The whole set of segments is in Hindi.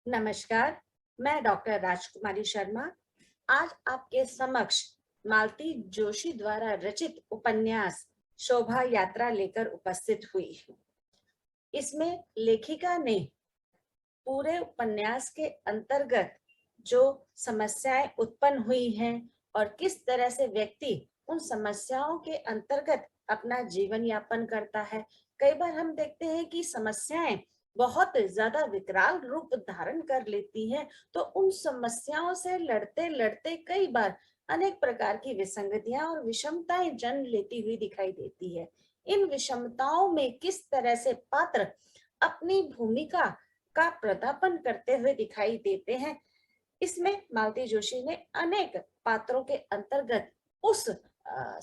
नमस्कार, मैं डॉक्टर राजकुमारी शर्मा आज आपके समक्ष मालती जोशी द्वारा रचित उपन्यास शोभा यात्रा लेकर उपस्थित हुई हूँ। इसमें लेखिका ने पूरे उपन्यास के अंतर्गत जो समस्याएं उत्पन्न हुई हैं और किस तरह से व्यक्ति उन समस्याओं के अंतर्गत अपना जीवन यापन करता है। कई बार हम देखते हैं कि समस्याएं बहुत ज्यादा विकराल रूप धारण कर लेती हैं, तो उन समस्याओं से लड़ते लड़ते कई बार अनेक प्रकार की विसंगतियां और विषमताएं जन्म लेती हुई दिखाई देती है। इन विषमताओं में किस तरह से पात्र अपनी भूमिका का प्रदापन करते हुए दिखाई देते हैं। इसमें मालती जोशी ने अनेक पात्रों के अंतर्गत उस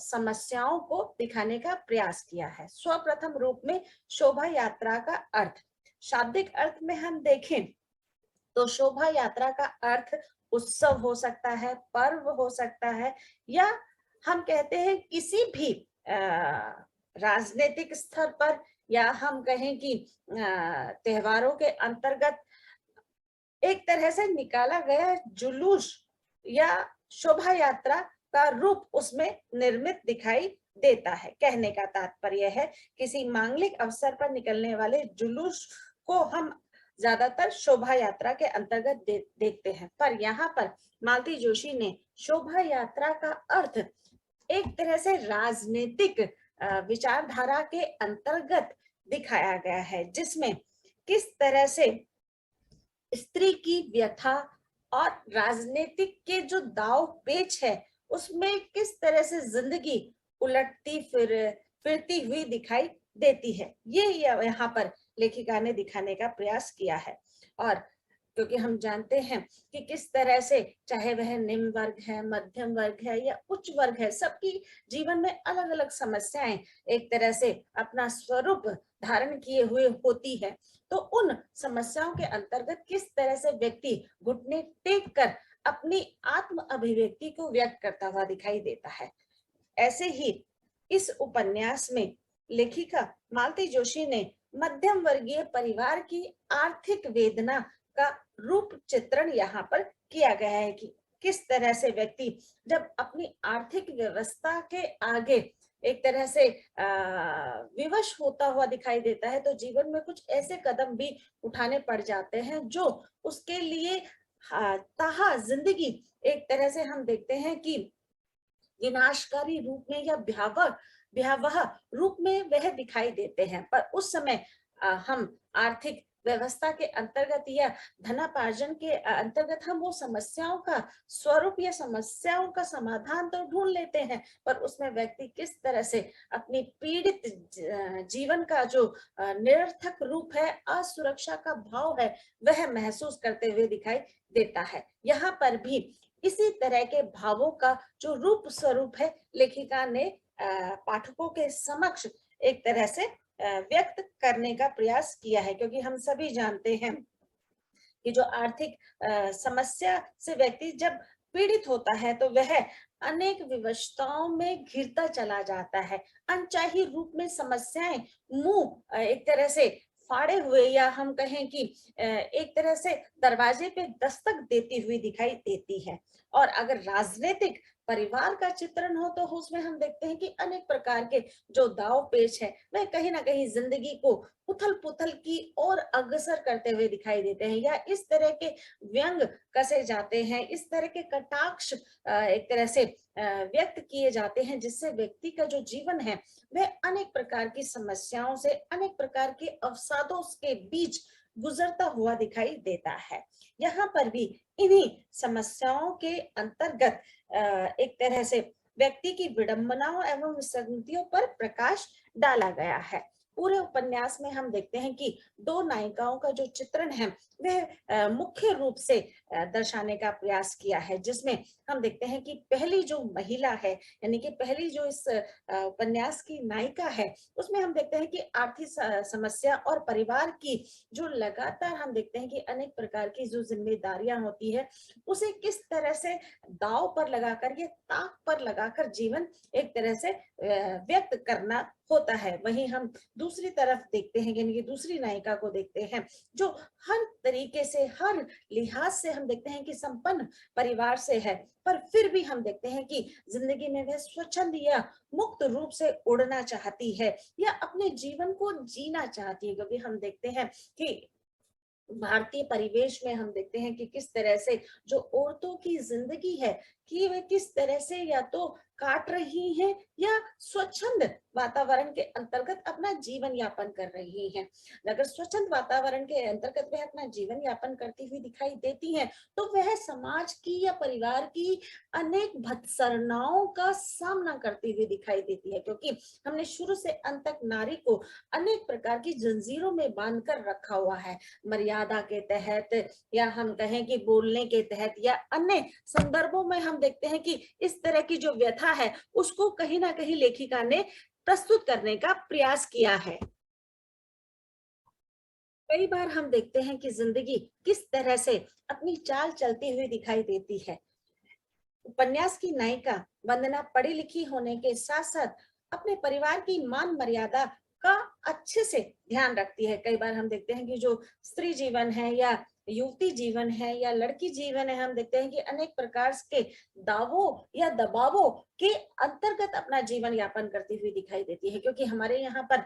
समस्याओं को दिखाने का प्रयास किया है। सर्वप्रथम रूप में शोभा यात्रा का अर्थ, शाब्दिक अर्थ में हम देखें तो शोभा यात्रा का अर्थ उत्सव हो सकता है, पर्व हो सकता है, या हम कहते हैं किसी भी राजनीतिक स्तर पर, या हम कहें कि त्योहारों के अंतर्गत एक तरह से निकाला गया जुलूस या शोभा यात्रा का रूप उसमें निर्मित दिखाई देता है। कहने का तात्पर्य है किसी मांगलिक अवसर पर निकलने वाले जुलूस को हम ज्यादातर शोभा यात्रा के अंतर्गत देखते हैं, पर यहाँ पर मालती जोशी ने शोभा यात्रा का अर्थ एक तरह से राजनीतिक विचारधारा के अंतर्गत दिखाया गया है, जिसमें किस तरह से स्त्री की व्यथा और राजनीतिक के जो दाव पेच है उसमें किस तरह से जिंदगी उलटती फिरती हुई दिखाई देती है, ये यहाँ पर लेखिका ने दिखाने का प्रयास किया है। और क्योंकि हम जानते हैं कि किस तरह से चाहे वह निम्न वर्ग है, मध्यम वर्ग है या उच्च वर्ग है, सबकी जीवन में अलग अलग समस्याएं एक तरह से अपना स्वरूप धारण किए हुए होती है, तो उन समस्याओं के अंतर्गत किस तरह से व्यक्ति घुटने टेक कर अपनी आत्म अभिव्यक्ति को व्यक्त करता हुआ दिखाई देता है। ऐसे ही इस उपन्यास में लेखिका मालती जोशी ने मध्यम वर्गीय परिवार की आर्थिक वेदना का रूप चित्रण यहाँ पर किया गया है कि किस तरह से व्यक्ति जब अपनी आर्थिक व्यवस्था के आगे एक तरह से विवश होता हुआ दिखाई देता है, तो जीवन में कुछ ऐसे कदम भी उठाने पड़ जाते हैं जो उसके लिए ताहा जिंदगी एक तरह से हम देखते हैं कि विनाशकारी रूप में या भयावह रूप में वह दिखाई देते हैं। पर उस समय हम आर्थिक व्यवस्था के अंतर्गत या धनापार्जन के अंतर्गत हम वो समस्याओं का स्वरूप या समस्याओं का समाधान तो ढूंढ लेते हैं, पर उसमें व्यक्ति किस तरह से अपनी पीड़ित जीवन का जो निरर्थक रूप है, असुरक्षा का भाव है, वह महसूस करते हुए दिखाई देता है। यहाँ पर भी इसी तरह के भावों का जो रूप स्वरूप है लेखिका ने पाठकों के समक्ष एक तरह से व्यक्त करने का प्रयास किया है, क्योंकि हम सभी जानते हैं कि जो आर्थिक समस्या से व्यक्ति जब पीड़ित होता है तो वह अनेक विवशताओं में घिरता चला जाता है। अनचाही रूप में समस्याएं मुंह एक तरह से फाड़े हुए, या हम कहें कि एक तरह से दरवाजे पे दस्तक देती हुई दिखाई देती है। और अगर राजनीतिक परिवार का चित्रण हो तो उसमें हम देखते हैं कि अनेक प्रकार के जो दाव पेच है वह कहीं ना कहीं जिंदगी को उथल पुथल की ओर अग्रसर करते हुए दिखाई देते हैं, या इस तरह के व्यंग कसे जाते हैं, इस तरह के कटाक्ष एक तरह से व्यक्त किए जाते हैं, जिससे व्यक्ति का जो जीवन है वह अनेक प्रकार की समस्याओं से, अनेक प्रकार के अवसादों के बीच गुजरता हुआ दिखाई देता है। यहाँ पर भी इन्हीं समस्याओं के अंतर्गत एक तरह से व्यक्ति की विडंबनाओं एवं विसंगतियों पर प्रकाश डाला गया है। पूरे उपन्यास में हम देखते हैं कि दो नायिकाओं का जो चित्रण है वह मुख्य रूप से दर्शाने का प्रयास किया है, जिसमें हम देखते हैं कि पहली जो महिला है, यानी कि पहली जो इस उपन्यास की नायिका है, उसमें हम देखते हैं कि आर्थिक समस्या और परिवार की जो लगातार हम देखते हैं कि अनेक प्रकार की जो जिम्मेदारियां होती है उसे किस तरह से दाव पर लगाकर, ये ताक पर लगाकर जीवन एक तरह से व्यक्त करना होता है। वहीं हम दूसरी तरफ देखते हैं, यानी कि दूसरी नायिका को देखते हैं, जो हर तरीके से, हर लिहाज से हम देखते हैं कि संपन्न परिवार से है, पर फिर भी हम देखते हैं कि जिंदगी में वह स्वच्छंद या मुक्त रूप से उड़ना चाहती है या अपने जीवन को जीना चाहती है। क्योंकि हम देखते हैं कि भारतीय परिवेश में हम देखते हैं कि किस तरह से जो औरतों की जिंदगी है कि वे किस तरह से या तो काट रही हैं या स्वच्छंद वातावरण के अंतर्गत अपना जीवन यापन कर रही हैं। अगर स्वच्छंद वातावरण के अंतर्गत वह अपना जीवन यापन करती हुई दिखाई देती हैं, तो वह समाज की या परिवार की अनेक भत्सरनाओं का सामना करती हुई दिखाई देती है। क्योंकि हमने शुरू से अंत तक नारी को अनेक प्रकार की जंजीरों में बांध कर रखा हुआ है, मर्यादा के तहत या हम कहें कि बोलने के तहत या अन्य संदर्भों में। हम देखते हैं कि इस तरह की जो व्यथा है उसको कहीं ना कहीं लेखिका ने प्रस्तुत करने का प्रयास किया है। कई बार हम देखते हैं कि जिंदगी किस तरह से अपनी चाल चलती हुई दिखाई देती है। उपन्यास की नायिका वंदना पढ़ी लिखी होने के साथ साथ अपने परिवार की मान मर्यादा का अच्छे से ध्यान रखती है। कई बार हम देखते हैं कि जो स्त्री जीवन है या युवती जीवन है या लड़की जीवन है, हम देखते हैं कि अनेक प्रकार के दावों या दबावों के अंतर्गत अपना जीवन यापन करती हुई दिखाई देती है। क्योंकि हमारे यहाँ पर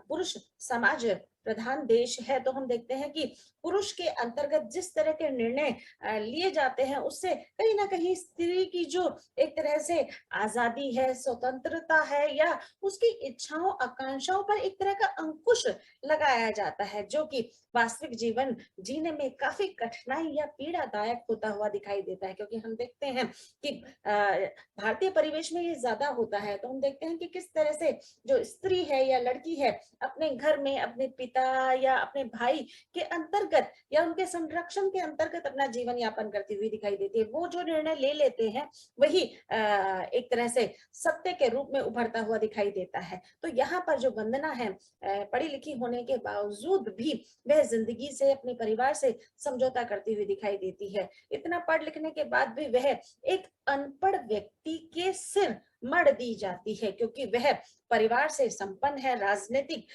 पुरुष समाज प्रधान देश है, तो हम देखते हैं कि पुरुष के अंतर्गत जिस तरह के निर्णय लिए जाते हैं, उससे कहीं ना कहीं स्त्री की जो एक तरह से आजादी है, स्वतंत्रता है या उसकी इच्छाओं आकांक्षाओं पर एक तरह का अंकुश लगाया जाता है, जो कि वास्तविक जीवन जीने में काफी कठिनाई या पीड़ादायक होता हुआ दिखाई देता है। क्योंकि हम देखते हैं कि भारतीय परिवेश में ये ज्यादा होता है। तो हम देखते हैं कि किस तरह से जो स्त्री है या लड़की है अपने घर में अपने पिता या अपने भाई के अंतर्गत या उनके संरक्षण के अंतर्गत अपना जीवन यापन करती हुई दिखाई देती है। वो जो निर्णय ले लेते हैं वही एक तरह से सत्य के रूप में उभरता हुआ दिखाई देता है। तो यहाँ पर जो वंदना है, पढ़ी लिखी होने के बावजूद भी वह जिंदगी से, अपने परिवार से समझौता करती हुई दिखाई देती है। इतना पढ़ लिखने के बाद भी वह एक अनपढ़ व्यक्ति के सिर मढ़ दी जाती है, क्योंकि वह परिवार से संपन्न है, राजनीतिक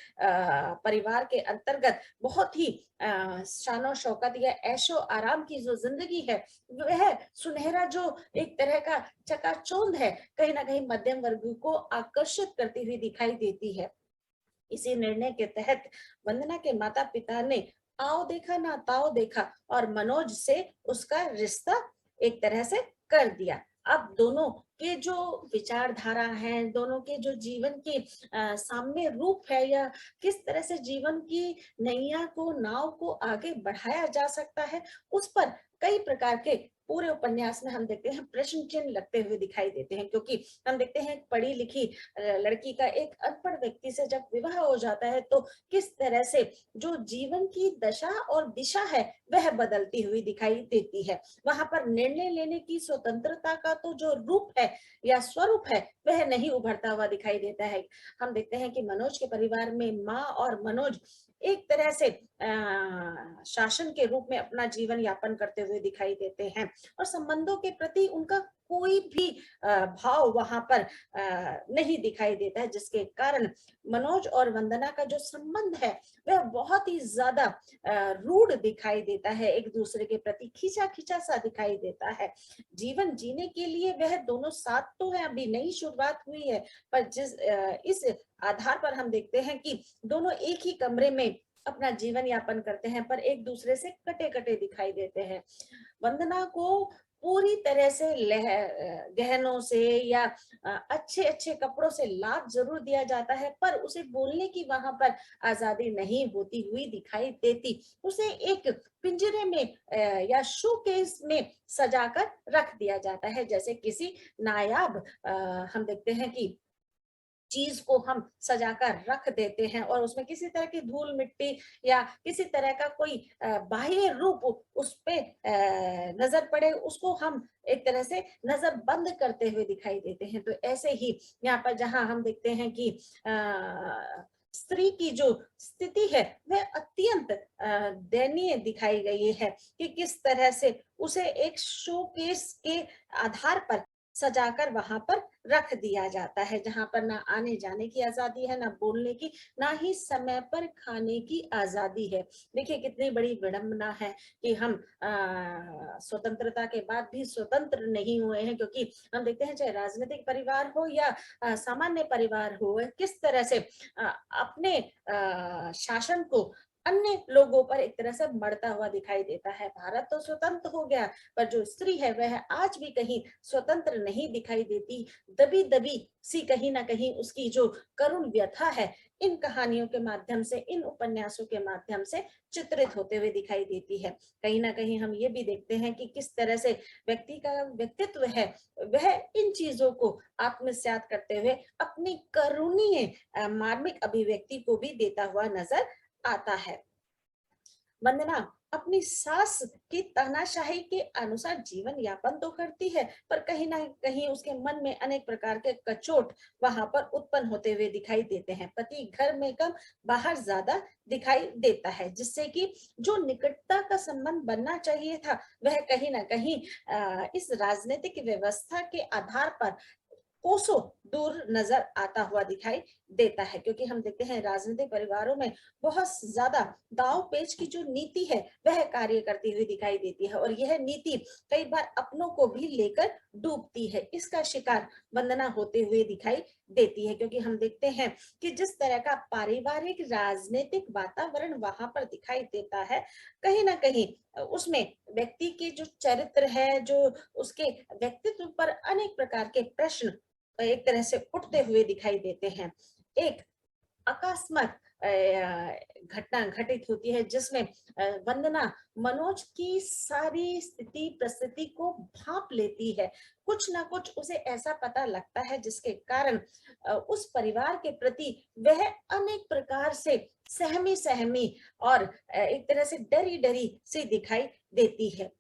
परिवार के अंतर्गत बहुत ही शानो शौकत या ऐशो आराम की जो जिंदगी है, वह सुनहरा जो एक तरह का चकाचौंध है, कहीं ना कहीं मध्यम वर्ग को आकर्षित करती हुई दिखाई देती है। इसी निर्णय के तहत वंदना के माता पिता ने आओ देखा ना ताओ देखा और मनोज से उसका रिश्ता एक तरह से कर दिया। अब दोनों के जो विचारधारा है, दोनों के जो जीवन के सामने रूप है या किस तरह से जीवन की नैया को, नाव को आगे बढ़ाया जा सकता है, उस पर कई प्रकार के पूरे उपन्यास में हम देखते हैं प्रश्न चिन्ह लगते हुए दिखाई देते हैं। क्योंकि हम देखते हैं पढ़ी लिखी लड़की का एक अनपढ़ व्यक्ति से जब विवाह हो जाता है, तो किस तरह से जो जीवन की दशा और दिशा है वह बदलती हुई दिखाई देती है। वहां पर निर्णय लेने की स्वतंत्रता का तो जो रूप है या स्वरूप है वह नहीं उभरता हुआ दिखाई देता है। हम देखते हैं कि मनोज के परिवार में माँ और मनोज एक तरह से शासन के रूप में अपना जीवन यापन करते हुए दिखाई देते हैं और संबंधों के प्रति उनका कोई भी भाव वहां पर नहीं दिखाई देता है, जिसके कारण मनोज और वंदना का जो संबंध है वह बहुत ही ज्यादा रूढ़ दिखाई देता है, एक दूसरे के प्रति खींचा खींचा सा दिखाई देता है। जीवन जीने के लिए वह दोनों साथ तो है, अभी नई शुरुआत हुई है, पर इस आधार पर हम देखते हैं कि दोनों एक ही कमरे में अपना जीवन यापन करते हैं, पर एक दूसरे से कटे कटे दिखाई देते हैं। वंदना को पूरी तरह से गहनों से या अच्छे अच्छे कपड़ों से लाभ जरूर दिया जाता है, पर उसे बोलने की वहां पर आजादी नहीं होती हुई दिखाई देती। उसे एक पिंजरे में या शोकेस में सजाकर रख दिया जाता है, जैसे किसी नायाब हम देखते हैं कि चीज को हम सजाकर रख देते हैं और उसमें किसी तरह की धूल मिट्टी या किसी तरह का कोई बाह्य रूप उस पे नजर पड़े, उसको हम एक तरह से नजर बंद करते हुए दिखाई देते हैं। तो ऐसे ही यहाँ पर जहां हम देखते हैं कि स्त्री की जो स्थिति है वह अत्यंत दयनीय दिखाई गई है कि किस तरह से उसे एक शोकेस के आधार पर सजाकर वहां पर रख दिया जाता है, जहां पर ना आने जाने की आजादी है, ना बोलने की, ना ही समय पर खाने की आजादी है। देखिए कितनी बड़ी विडंबना है कि हम स्वतंत्रता के बाद भी स्वतंत्र नहीं हुए हैं, क्योंकि हम देखते हैं चाहे राजनीतिक परिवार हो या सामान्य परिवार हो, किस तरह से अपने शासन को अन्य लोगों पर एक तरह से मढ़ता हुआ दिखाई देता है। भारत तो स्वतंत्र हो गया, पर जो स्त्री है वह आज भी कहीं स्वतंत्र नहीं दिखाई देती। दबी दबी सी कहीं ना कहीं उसकी जो करुण व्यथा है, इन कहानियों के माध्यम से, इन उपन्यासों के माध्यम से चित्रित होते हुए दिखाई देती है। कहीं ना कहीं हम ये भी देखते हैं कि किस तरह से व्यक्ति का व्यक्तित्व है, वह इन चीजों को आत्मसात करते हुए अपनी करुणीय मार्मिक अभिव्यक्ति को भी देता हुआ नजर आता है। वंदना अपनी सास की तानाशाही के अनुसार जीवन यापन तो करती है, पर कहीं ना कहीं उसके मन में अनेक प्रकार के कचोट वहां पर उत्पन्न होते हुए दिखाई देते हैं। पति घर में कम, बाहर ज्यादा दिखाई देता है, जिससे कि जो निकटता का संबंध बनना चाहिए था, वह कहीं ना कहीं इस राजनीतिक व्यवस्था के आधार पर कोसों दूर नजर आता हुआ दिखाई देता है। क्योंकि हम देखते हैं राजनीतिक परिवारों में बहुत ज्यादा दाव पेच की जो नीति है वह कार्य करती हुई दिखाई देती है, और यह नीति कई बार अपनों को भी लेकर डूबती है। इसका शिकार वंदना होते हुए दिखाई देती है, क्योंकि हम देखते हैं कि जिस तरह का पारिवारिक राजनीतिक वातावरण वहां पर दिखाई देता है, कहीं ना कहीं उसमें व्यक्ति के जो चरित्र है, जो उसके व्यक्तित्व पर अनेक प्रकार के प्रश्न एक तरह से उठते हुए दिखाई देते हैं। एक अकस्मात घटना घटित होती है, जिसमें वंदना मनोज की सारी स्थिति परिस्थिति को भांप लेती है। कुछ ना कुछ उसे ऐसा पता लगता है जिसके कारण उस परिवार के प्रति वह अनेक प्रकार से सहमी सहमी और एक तरह से डरी डरी सी दिखाई देती है।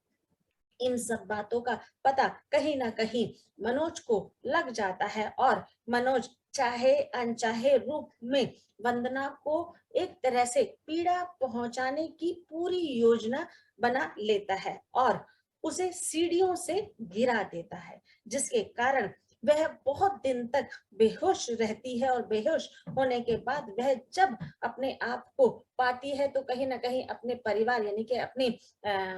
इन सब बातों का पता कहीं ना कहीं मनोज को लग जाता है, और मनोज चाहे अनचाहे रूप में वंदना को एक तरह से पीड़ा पहुंचाने की पूरी योजना बना लेता है और उसे सीढ़ियों से गिरा देता है, जिसके कारण वह बहुत दिन तक बेहोश रहती है, और बेहोश होने के बाद वह जब अपने आप को पाती है, तो कहीं ना कहीं अपने परिवार यानी कि अपनी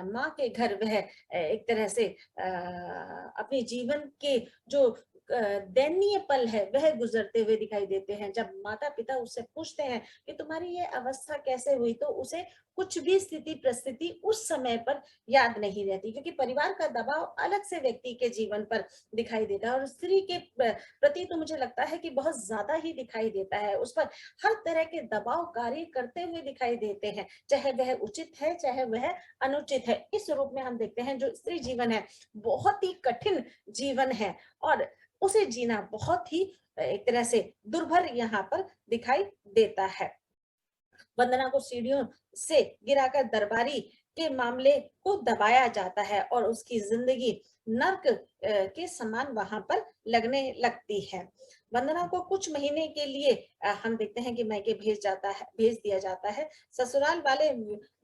माँ के घर वह एक तरह से अपने जीवन के जो दयनीय पल है वह गुजरते हुए दिखाई देते हैं। जब माता पिता उससे पूछते हैं कि तुम्हारी ये अवस्था कैसे हुई, तो उसे कुछ भी स्थिति परिस्थिति उस समय पर याद नहीं रहती, क्योंकि परिवार का दबाव अलग से व्यक्ति के जीवन पर दिखाई देता है, और स्त्री के प्रति तो मुझे लगता है कि बहुत ज्यादा ही दिखाई देता है। उस पर हर तरह के दबाव कार्य करते हुए दिखाई देते हैं, चाहे वह उचित है चाहे वह अनुचित है। इस रूप में हम देखते हैं जो स्त्री जीवन है बहुत ही कठिन जीवन है, और उसे जीना बहुत ही एक तरह से दुर्भर यहाँ पर दिखाई देता है। वंदना को सीढ़ियों से गिराकर दरबारी के मामले को दबाया जाता है, और उसकी जिंदगी नर्क के समान वहां पर लगने लगती है। वंदना को कुछ महीने के लिए हम देखते हैं कि मैके भेज दिया जाता है। ससुराल वाले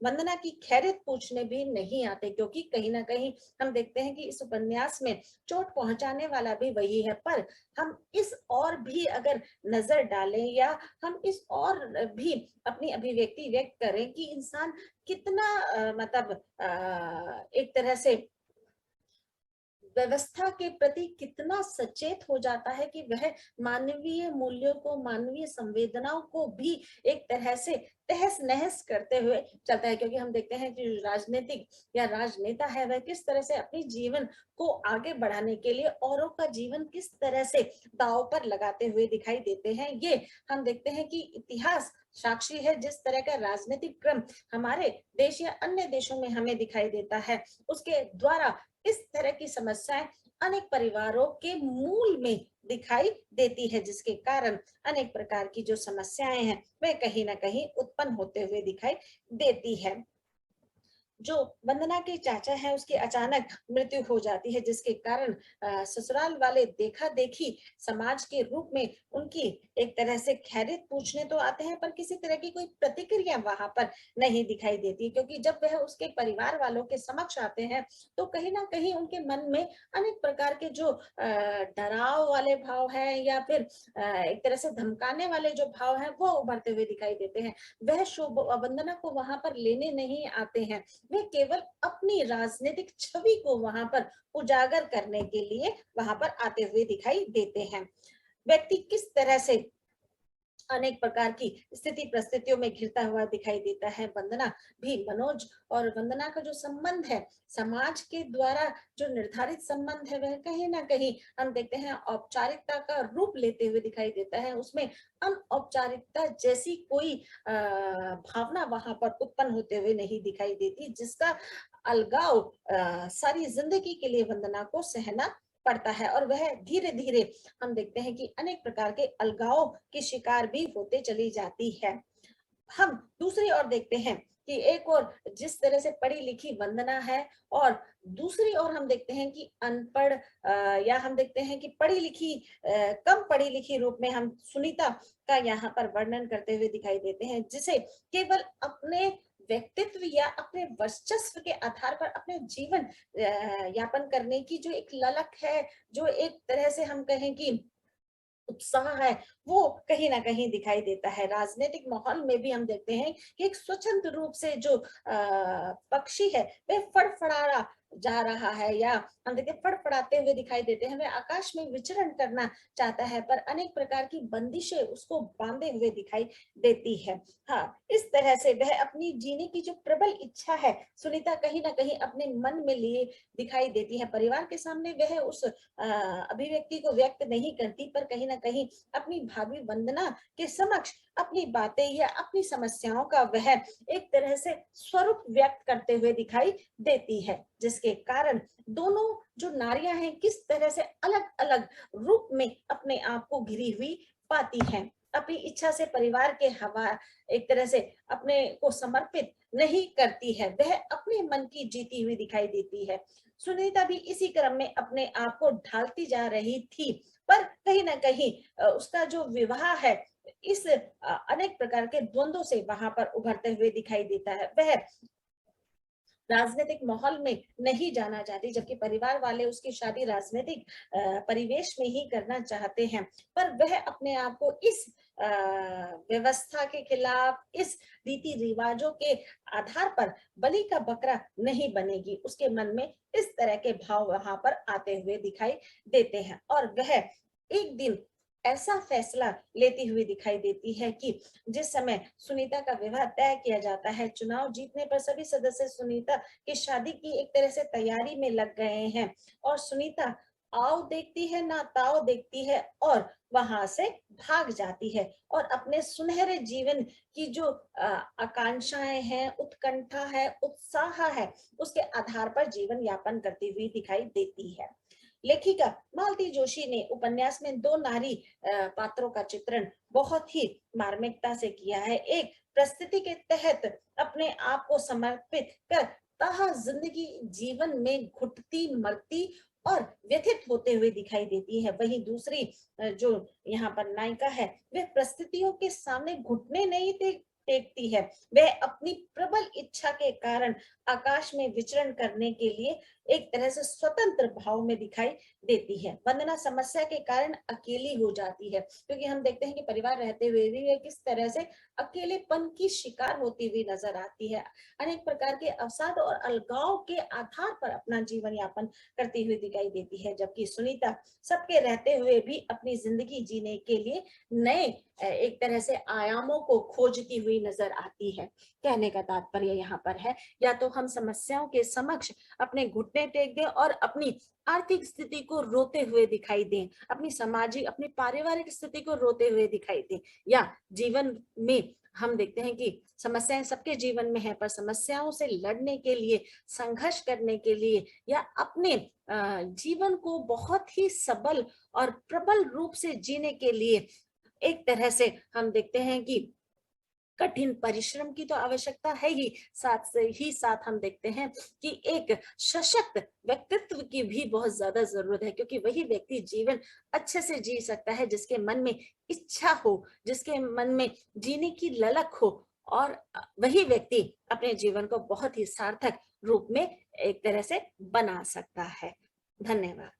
वंदना की खैरियत पूछने भी नहीं आते, क्योंकि कहीं ना कहीं हम देखते हैं कि इस उपन्यास में चोट पहुंचाने वाला भी वही है। पर हम इस और भी अगर नजर डालें, या हम इस और भी अपनी अभिव्यक्ति व्यक्त करें कि इंसान कितना मतलब एक तरह से व्यवस्था के प्रति कितना सचेत हो जाता है, कि वह मानवीय मूल्यों को, मानवीय संवेदनाओं को भी एक तरह से तहस नहस करते हुए चलता है। क्योंकि हम देखते हैं कि राजनीतिक या राजनेता है वह किस तरह से अपने जीवन को आगे बढ़ाने के लिए औरों का जीवन किस तरह से दांव पर लगाते हुए दिखाई देते हैं। ये हम देखते हैं कि इतिहास साक्षी है। जिस तरह का राजनीतिक क्रम हमारे देश या अन्य देशों में हमें दिखाई देता है, उसके द्वारा इस तरह की समस्याएं अनेक परिवारों के मूल में दिखाई देती है, जिसके कारण अनेक प्रकार की जो समस्याएं हैं वे कहीं ना कहीं उत्पन्न होते हुए दिखाई देती है। जो वंदना के चाचा हैं उसकी अचानक मृत्यु हो जाती है, जिसके कारण ससुराल वाले देखा देखी समाज के रूप में उनकी एक तरह से खैरियत पूछने तो आते हैं, पर किसी तरह की कोई प्रतिक्रिया वहां पर नहीं दिखाई देती, क्योंकि जब वह उसके परिवार वालों के समक्ष आते हैं तो कहीं ना कहीं उनके मन में अनेक प्रकार के जो डराव वाले भाव हैं या फिर एक तरह से धमकाने वाले जो भाव हैं वो उभरते हुए दिखाई देते हैं। वह शुभ वंदना को वहां पर लेने नहीं आते हैं, वे केवल अपनी राजनीतिक छवि को वहां पर उजागर करने के लिए वहां पर आते हुए दिखाई देते हैं। व्यक्ति किस तरह से अनेक प्रकार की स्थिति परिस्थितियों में घिरता हुआ दिखाई देता है, वंदना भी मनोज और वंदना का जो संबंध है समाज के द्वारा जो निर्धारित संबंध है वह कहीं ना कहीं हम देखते हैं औपचारिकता का रूप लेते हुए दिखाई देता है, उसमें अनौपचारिकता जैसी कोई भावना वहां पर उत्पन्न होते हुए नहीं दिखाई देती, जिसका अलगाव सारी जिंदगी के लिए वंदना को सहना पड़ता है, और वह धीरे धीरे हम देखते हैं कि अनेक प्रकार के अलगाव की शिकार भी होते चली जाती है। हम दूसरी ओर देखते हैं कि एक और जिस तरह से पढ़ी लिखी वंदना है, और दूसरी ओर हम देखते हैं कि अनपढ़ या हम देखते हैं कि पढ़ी लिखी कम पढ़ी लिखी रूप में हम सुनीता का यहाँ पर वर्णन करते हुए दिखाई देते हैं, जिसे केवल अपने व्यक्तित्व या अपने वर्चस्व के आधार पर अपने जीवन यापन करने की जो एक ललक है, जो एक तरह से हम कहें कि उत्साह है, वो कहीं ना कहीं दिखाई देता है। राजनीतिक माहौल में भी हम देखते हैं कि एक स्वतंत्र रूप से जो पक्षी है वह फड़फड़ा जा रहा है, या हम देखते हैं फड़फड़ाते हुए दिखाई देते हैं, वह आकाश में विचरण करना चाहता है, पर अनेक प्रकार की बंदिशें उसको बांधे हुए दिखाई देती है। हाँ, इस तरह से वह अपनी जीने की जो प्रबल इच्छा है सुनीता कहीं ना कहीं अपने मन में लिए दिखाई देती है। परिवार के सामने वह उस अभिव्यक्ति को व्यक्त नहीं करती, पर कहीं ना कहीं अपनी भाभी वंदना के समक्ष अपनी बातें या अपनी समस्याओं का वह एक तरह से स्वरूप व्यक्त करते हुए दिखाई देती है, जिसके कारण दोनों जो नारियां हैं किस तरह से अलग अलग रूप में अपने आप को घिरी हुई पाती हैं, अपनी इच्छा से परिवार के हवा एक तरह से अपने को समर्पित नहीं करती है, वह अपने मन की जीती हुई दिखाई देती है। सुनीता भी इसी क्रम में अपने आप को ढालती जा रही थी, पर कहीं ना कहीं उसका जो विवाह है इस अनेक प्रकार के द्वंद्वों से वहां पर उभरते हुए दिखाई देता है। वह राजनीतिक माहौल में नहीं जाना चाहती, जबकि परिवार वाले उसकी शादी राजनीतिक परिवेश में ही करना चाहते हैं, पर वह अपने आप को इस व्यवस्था के खिलाफ, इस रीति रिवाजों के आधार पर बलि का बकरा नहीं बनेगी। उसके मन में इस तरह के भाव वहां पर आते हुए दिखाई देते हैं, और वह एक दिन ऐसा फैसला लेती हुई दिखाई देती है कि जिस समय सुनीता का विवाह तय किया जाता है, चुनाव जीतने पर सभी सदस्य सुनीता की शादी की एक तरह से तैयारी में लग गए हैं, और सुनीता आओ देखती है ना ताव देखती है और वहां से भाग जाती है, और अपने सुनहरे जीवन की जो आकांक्षाएं हैं, उत्कंठा है, उत्साह है, उसके आधार पर जीवन यापन करती हुई दिखाई देती है। लेखिका मालती जोशी ने उपन्यास में दो नारी पात्रों का चित्रण बहुत ही मार्मिकता से किया है। एक परिस्थिति के तहत अपने आप को समर्पित कर तहा जिंदगी जीवन में घुटती मरती और व्यथित होते हुए दिखाई देती है, वहीं दूसरी जो यहाँ पर नायिका है वह परिस्थितियों के सामने घुटने नहीं टेकती है, वह अपनी प्रबल इच्छा के कारण आकाश में विचरण करने के लिए एक तरह से स्वतंत्र भाव में दिखाई देती है। वंदना समस्या के कारण अकेली हो जाती है, क्योंकि हम देखते हैं कि परिवार रहते हुए भी वे किस तरह से अकेलेपन की शिकार होती हुई नजर आती है, अनेक प्रकार के अवसाद और अलगाव के आधार पर अपना जीवन यापन करती हुई दिखाई देती है, जबकि सुनीता सबके रहते हुए भी अपनी जिंदगी जीने के लिए नए एक तरह से आयामों को खोजती हुई नजर आती है। कहने का तात्पर्य यहाँ पर है, या तो हम समस्याओं के समक्ष अपने घुटने टेक दें और अपनी आर्थिक स्थिति को रोते हुए दिखाई दें, अपनी सामाजिक अपनी पारिवारिक स्थिति को रोते हुए दिखाई दें, या जीवन में हम देखते हैं कि समस्याएं सबके जीवन में है, पर समस्याओं से लड़ने के लिए, संघर्ष करने के लिए, या अपने जीवन को बहुत ही सबल और प्रबल रूप से जीने के लिए एक तरह से हम देखते हैं कि कठिन परिश्रम की तो आवश्यकता है ही, साथ से ही साथ हम देखते हैं कि एक सशक्त व्यक्तित्व की भी बहुत ज्यादा जरूरत है, क्योंकि वही व्यक्ति जीवन अच्छे से जी सकता है जिसके मन में इच्छा हो, जिसके मन में जीने की ललक हो, और वही व्यक्ति अपने जीवन को बहुत ही सार्थक रूप में एक तरह से बना सकता है। धन्यवाद।